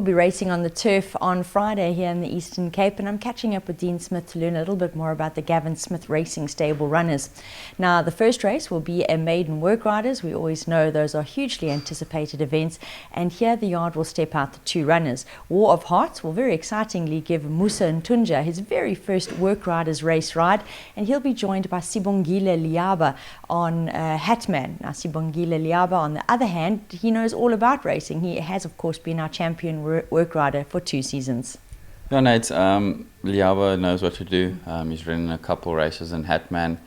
We'll be racing on the turf on Friday here in the Eastern Cape, and I'm catching up with Dean Smith to learn a little bit more about the Gavin Smith Racing Stable runners. Now, the first race will be a maiden work riders. We always know those are hugely anticipated events, and here the yard will step out the two runners. War of Hearts will very excitingly give Musa Ntunja his very first work riders race ride, and he'll be joined by Sibongile Liaba on Hatman. Now, Sibongile Liaba, on the other hand, he knows all about racing. He has, of course, been our champion work rider for 2 seasons. Yeah, no, Liaba knows what to do. He's ridden a couple races in Hatman.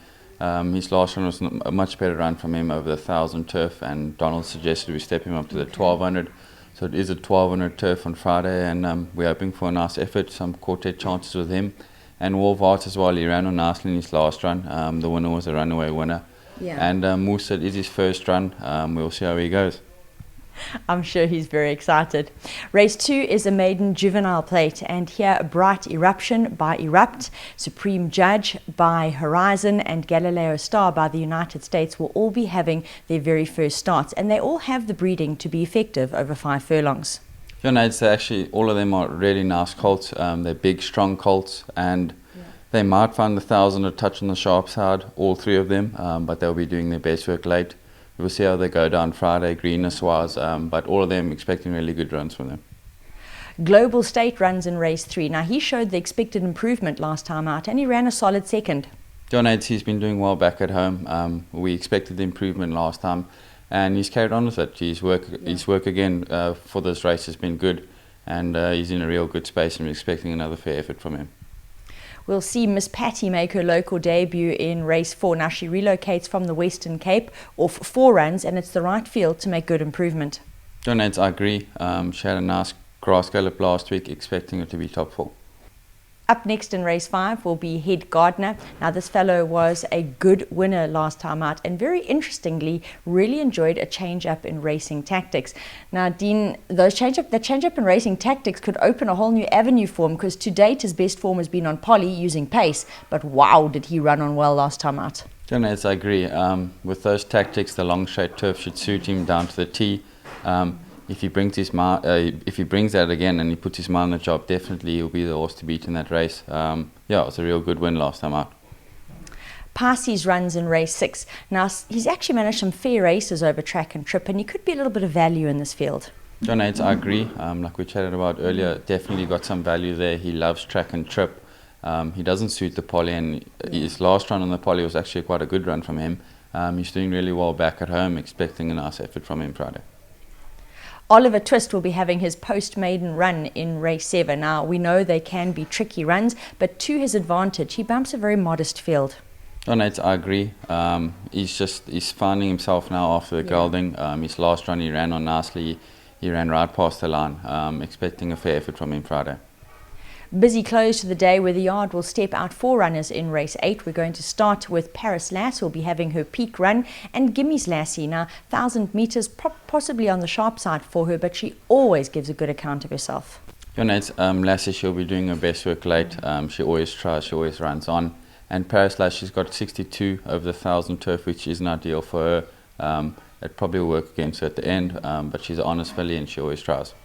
His last run was a much better run from him over the 1,000 turf, and Donald suggested we step him up to the 1,200. So it is a 1,200 turf on Friday, and we're hoping for a nice effort, some quartet chances with him. And War of Hearts as well, he ran on nicely in his last run. The winner was a runaway winner. Yeah. And Musa is his first run. We'll see how he goes. I'm sure he's very excited. Race 2 is a maiden juvenile plate, and here Bright Eruption by Erupt, Supreme Judge by Horizon, and Galileo Star by the United States will all be having their very first starts, and they all have the breeding to be effective over 5 furlongs. Yeah, no, it's actually, all of them are really nice colts. They're big, strong colts, and they might find the 1,000 a touch on the sharp side, all 3 of them, but they'll be doing their best work late. We'll see how they go down Friday, greenness-wise, but all of them expecting really good runs from them. Global State runs in race 3. Now, he showed the expected improvement last time out, and he ran a solid second. John Aids, he's been doing well back at home. We expected the improvement last time, and he's carried on with it. His work again for this race has been good, and he's in a real good space, and we're expecting another fair effort from him. We'll see Miss Passy make her local debut in race 4. Now, she relocates from the Western Cape off 4 runs, and it's the right field to make good improvement. John Aids, I agree. She had a nice grass gallop last week, expecting her to be top 4. Up next in race 5 will be Head Gardner. Now, this fellow was a good winner last time out, and very interestingly really enjoyed a change up in racing tactics. Now, Dean, the change up in racing tactics could open a whole new avenue for him, because to date his best form has been on poly using pace, but wow, did he run on well last time out. John Aids, I agree. With those tactics, the long straight turf should suit him down to the T. If he brings that again and he puts his mind on the job, definitely he'll be the horse to beat in that race. Yeah, it was a real good win last time out. Passy's runs in race 6. Now, he's actually managed some fair races over track and trip, and he could be a little bit of value in this field. John Aids, I agree. Like we chatted about earlier, definitely got some value there. He loves track and trip. He doesn't suit the poly, and his last run on the poly was actually quite a good run from him. He's doing really well back at home, expecting a nice effort from him Friday. Oliver Twist will be having his post-maiden run in race 7. Now, we know they can be tricky runs, but to his advantage, he bumps a very modest field. Oh, no, I agree. He's finding himself now after the gelding. His last run he ran on nicely. He ran right past the line, expecting a fair effort from him Friday. Busy close to the day, where the yard will step out 4 runners in race 8. We're going to start with Paris Lass, who will be having her peak run, and Gimmy's Lassie. Now, 1,000 metres, possibly on the sharp side for her, but she always gives a good account of herself. Yeah, no, Lassie, she'll be doing her best work late. She always tries, she always runs on. And Paris Lass, she's got 62 over the 1,000 turf, which isn't ideal for her. It probably will work against her at the end, but she's an honest filly and she always tries.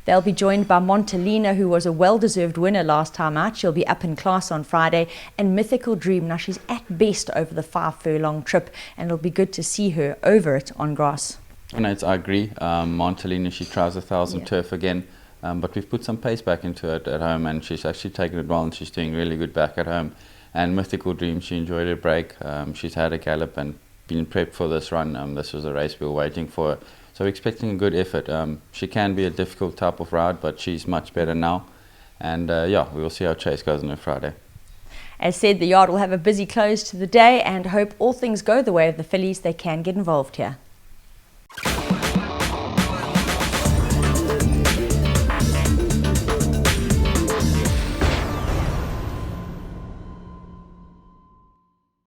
They'll be joined by Montalina, who was a well-deserved winner last time out. She'll be up in class on Friday. And Mythical Dream. Now, she's at best over the 5 furlong trip, and it'll be good to see her over it on grass. Oh, no, I agree. Montalina, she tries 1,000 turf again, but we've put some pace back into it at home, and she's actually taken it well, and she's doing really good back at home. And Mythical Dream, she enjoyed her break. She's had a gallop and been prepped for this run. This was a race we were waiting for. So we're expecting a good effort. She can be a difficult type of ride, but she's much better now. And yeah, we will see how Chase goes on her Friday. As said, the yard will have a busy close to the day, and hope all things go the way of the fillies. They can get involved here.